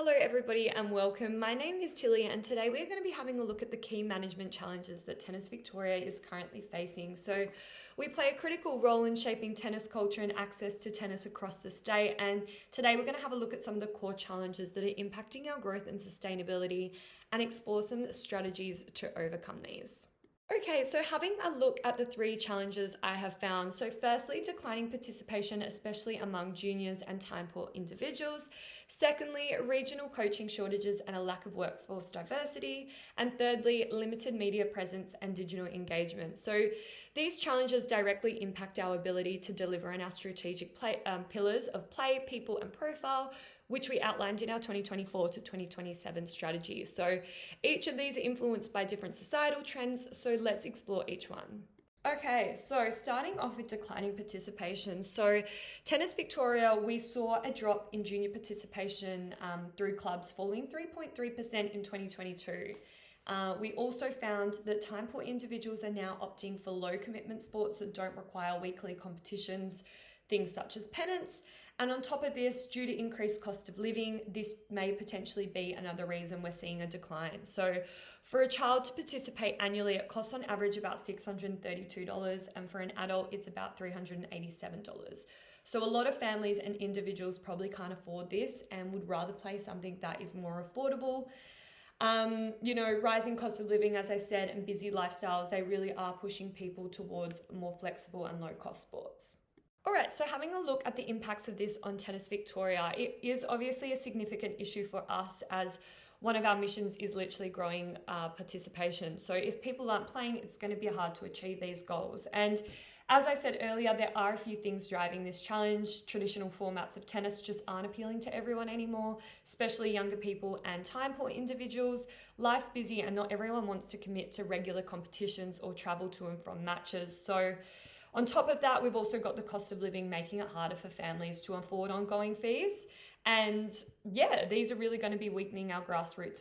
Hello everybody and welcome. My name is Tilly and today we're going to be having a look at the key management challenges that Tennis Victoria is currently facing. So we play a critical role in shaping tennis culture and access to tennis across the state, and today we're going to have a look at some of the core challenges that are impacting our growth and sustainability and explore some strategies to overcome these. Okay, so having a look at the three challenges I have found. So firstly, declining participation, especially among juniors and time-poor individuals. Secondly, regional coaching shortages and a lack of workforce diversity. And thirdly, limited media presence and digital engagement. So these challenges directly impact our ability to deliver on our strategic pillars of play, people, and profile, which we outlined in our 2024 to 2027 strategy. So each of these are influenced by different societal trends, so let's explore each one. Okay, so starting off with declining participation. So Tennis Victoria, we saw a drop in junior participation through clubs, falling 3.3% in 2022. We also found that time-poor individuals are now opting for low commitment sports that don't require weekly competitions, things such as pennants. And on top of this, due to increased cost of living, this may potentially be another reason we're seeing a decline. So for a child to participate annually, it costs on average about $632, and for an adult, it's about $387. So a lot of families and individuals probably can't afford this and would rather play something that is more affordable. Rising cost of living, as I said, and busy lifestyles, they really are pushing people towards more flexible and low-cost sports. All right, so having a look at the impacts of this on Tennis Victoria, it is obviously a significant issue for us, as one of our missions is literally growing participation. So if people aren't playing, it's going to be hard to achieve these goals. And as I said earlier, there are a few things driving this challenge. Traditional formats of tennis just aren't appealing to everyone anymore, especially younger people and time-poor individuals. Life's busy and not everyone wants to commit to regular competitions or travel to and from matches. So on top of that, we've also got the cost of living making it harder for families to afford ongoing fees. And yeah, these are really going to be weakening our grassroots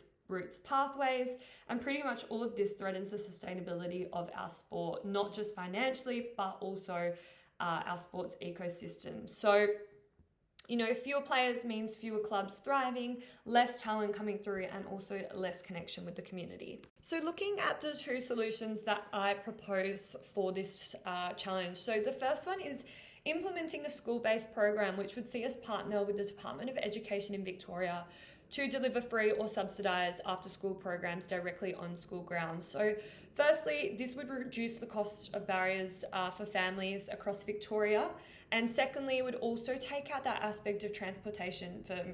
pathways. And pretty much all of this threatens the sustainability of our sport, not just financially, but also our sports ecosystem. So fewer players means fewer clubs thriving, less talent coming through, and also less connection with the community. So looking at the two solutions that I propose for this challenge. So the first one is implementing a school-based program, which would see us partner with the Department of Education in Victoria to deliver free or subsidised after-school programs directly on school grounds. So firstly, this would reduce the cost of barriers for families across Victoria. And secondly, it would also take out that aspect of transportation for,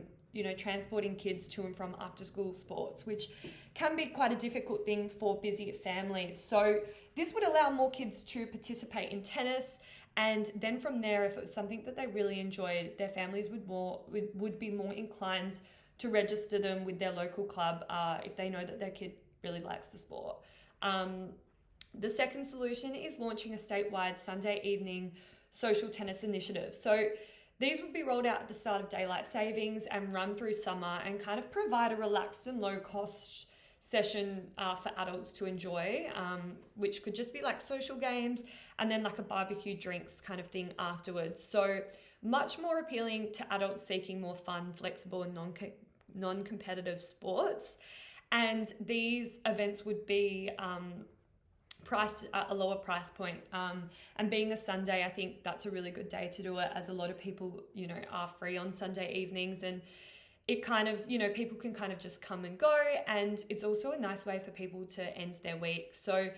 transporting kids to and from after-school sports, which can be quite a difficult thing for busy families. So this would allow more kids to participate in tennis. And then from there, if it was something that they really enjoyed, their families would be more inclined to register them with their local club if they know that their kid really likes the sport. The second solution is launching a statewide Sunday evening social tennis initiative. So these would be rolled out at the start of daylight savings and run through summer and kind of provide a relaxed and low cost session for adults to enjoy, which could just be like social games and then like a barbecue drinks kind of thing afterwards. So much more appealing to adults seeking more fun, flexible and non-competitive sports. And these events would be priced at a lower price point. And being a Sunday, I think that's a really good day to do it, as a lot of people, are free on Sunday evenings, and it kind of, people can kind of just come and go, and it's also a nice way for people to end their week. So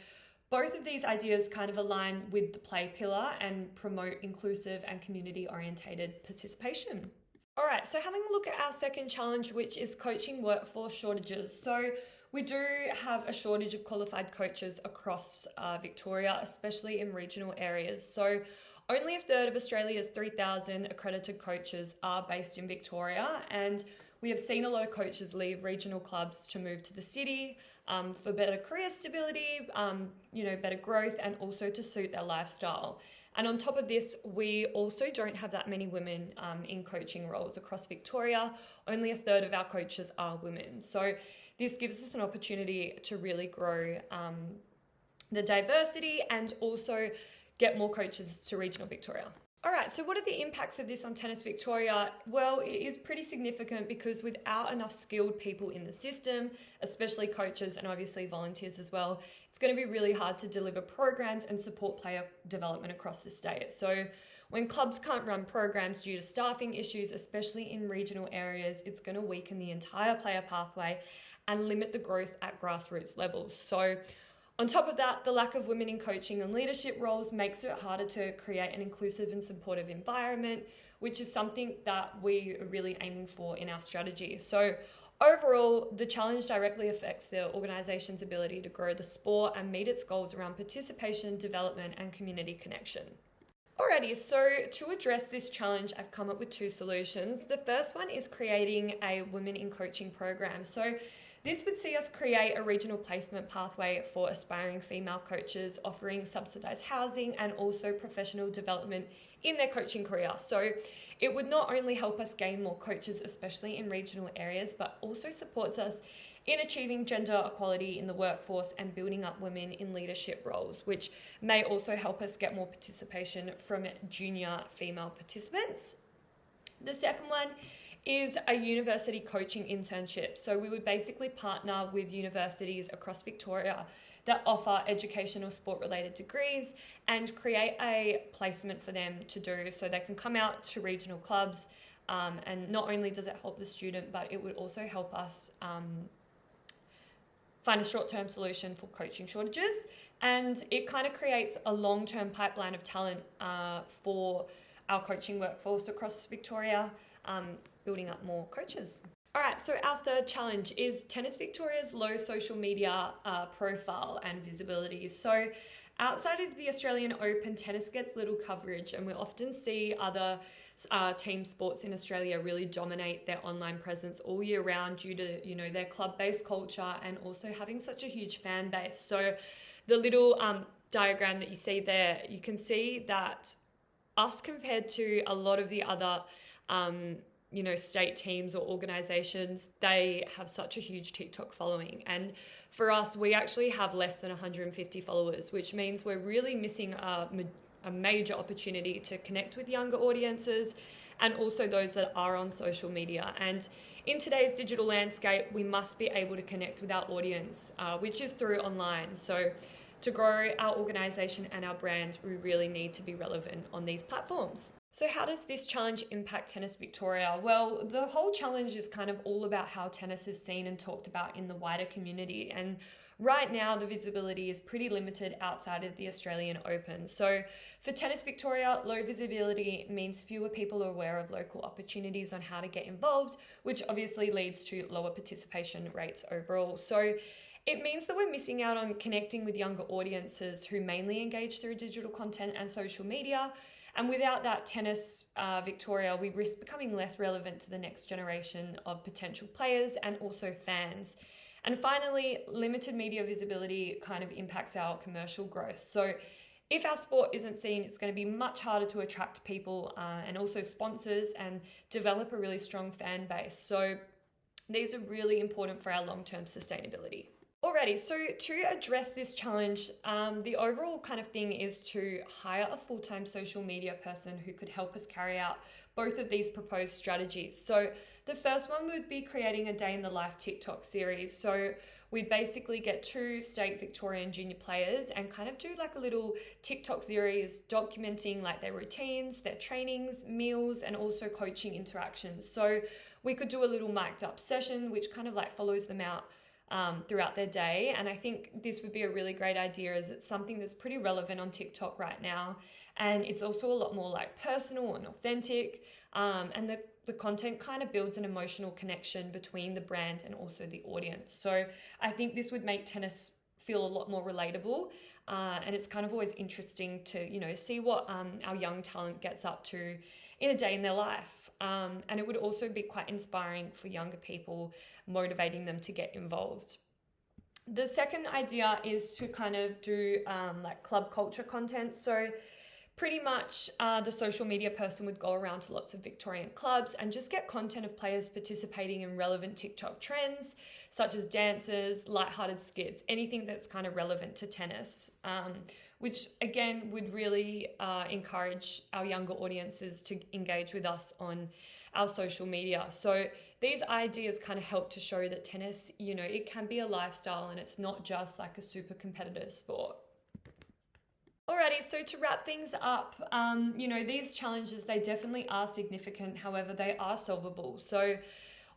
both of these ideas kind of align with the play pillar and promote inclusive and community-orientated participation. All right, so having a look at our second challenge, which is coaching workforce shortages. So we do have a shortage of qualified coaches across Victoria, especially in regional areas. So only a third of Australia's 3,000 accredited coaches are based in Victoria, and we have seen a lot of coaches leave regional clubs to move to the city for better career stability, better growth, and also to suit their lifestyle. And on top of this, we also don't have that many women in coaching roles across Victoria. Only a third of our coaches are women. So this gives us an opportunity to really grow the diversity and also get more coaches to regional Victoria. All right, so what are the impacts of this on Tennis Victoria? Well, it is pretty significant because without enough skilled people in the system, especially coaches and obviously volunteers as well, it's going to be really hard to deliver programs and support player development across the state. So when clubs can't run programs due to staffing issues, especially in regional areas, it's going to weaken the entire player pathway and limit the growth at grassroots levels. So on top of that, the lack of women in coaching and leadership roles makes it harder to create an inclusive and supportive environment, which is something that we are really aiming for in our strategy. So overall, the challenge directly affects the organisation's ability to grow the sport and meet its goals around participation, development, and community connection. Alrighty, so to address this challenge, I've come up with 2 solutions. The first one is creating a women in coaching program. So this would see us create a regional placement pathway for aspiring female coaches, offering subsidised housing and also professional development in their coaching career. So it would not only help us gain more coaches, especially in regional areas, but also supports us in achieving gender equality in the workforce and building up women in leadership roles, which may also help us get more participation from junior female participants. The second one is a university coaching internship. So we would basically partner with universities across Victoria that offer educational sport-related degrees and create a placement for them to do so they can come out to regional clubs. And not only does it help the student, but it would also help us find a short-term solution for coaching shortages. And it kind of creates a long-term pipeline of talent for our coaching workforce across Victoria, building up more coaches. All right, so our third challenge is Tennis Victoria's low social media profile and visibility. So outside of the Australian Open, tennis gets little coverage, and we often see other team sports in Australia really dominate their online presence all year round due to, you know, their club-based culture and also having such a huge fan base. So the little diagram that you see there, you can see that us compared to a lot of the other state teams or organizations, they have such a huge TikTok following. And for us, we actually have less than 150 followers, which means we're really missing a major opportunity to connect with younger audiences and also those that are on social media. And in today's digital landscape, we must be able to connect with our audience, which is through online. So to grow our organization and our brand, we really need to be relevant on these platforms. So how does this challenge impact Tennis Victoria? Well, the whole challenge is kind of all about how tennis is seen and talked about in the wider community. And right now, the visibility is pretty limited outside of the Australian Open. So for Tennis Victoria, low visibility means fewer people are aware of local opportunities on how to get involved, which obviously leads to lower participation rates overall. So it means that we're missing out on connecting with younger audiences who mainly engage through digital content and social media. And without that, Tennis Victoria, we risk becoming less relevant to the next generation of potential players and also fans. And finally, limited media visibility kind of impacts our commercial growth. So if our sport isn't seen, it's going to be much harder to attract people and also sponsors and develop a really strong fan base. So these are really important for our long-term sustainability. Alrighty, so to address this challenge, the overall kind of thing is to hire a full-time social media person who could help us carry out both of these proposed strategies. So the first one would be creating a day in the life TikTok series. So we'd basically get 2 state Victorian junior players and kind of do like a little TikTok series documenting like their routines, their trainings, meals, and also coaching interactions. So we could do a little mic'd up session, which kind of like follows them out throughout their day. And I think this would be a really great idea as it's something that's pretty relevant on TikTok right now. And it's also a lot more like personal and authentic. And the content kind of builds an emotional connection between the brand and also the audience. So I think this would make tennis feel a lot more relatable. And it's kind of always interesting to, see what our young talent gets up to in a day in their life. And it would also be quite inspiring for younger people, motivating them to get involved. The second idea is to kind of do like club culture content. So pretty much the social media person would go around to lots of Victorian clubs and just get content of players participating in relevant TikTok trends, such as dances, lighthearted skits, anything that's kind of relevant to tennis. which again would really encourage our younger audiences to engage with us on our social media. So these ideas kind of help to show that tennis, it can be a lifestyle and it's not just like a super competitive sport. Alrighty, so to wrap things up, these challenges, they definitely are significant. However, they are solvable. So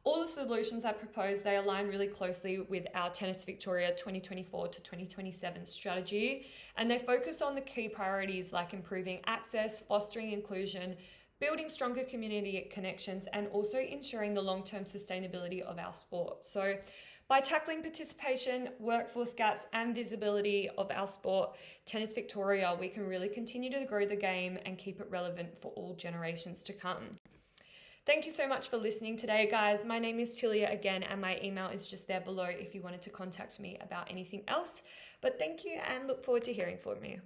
all the solutions I propose, they align really closely with our Tennis Victoria 2024 to 2027 strategy. And they focus on the key priorities like improving access, fostering inclusion, building stronger community connections, and also ensuring the long-term sustainability of our sport. So by tackling participation, workforce gaps, and visibility of our sport, Tennis Victoria, we can really continue to grow the game and keep it relevant for all generations to come. Thank you so much for listening today, guys. My name is Tilia again, and my email is just there below if you wanted to contact me about anything else. But thank you and look forward to hearing from you.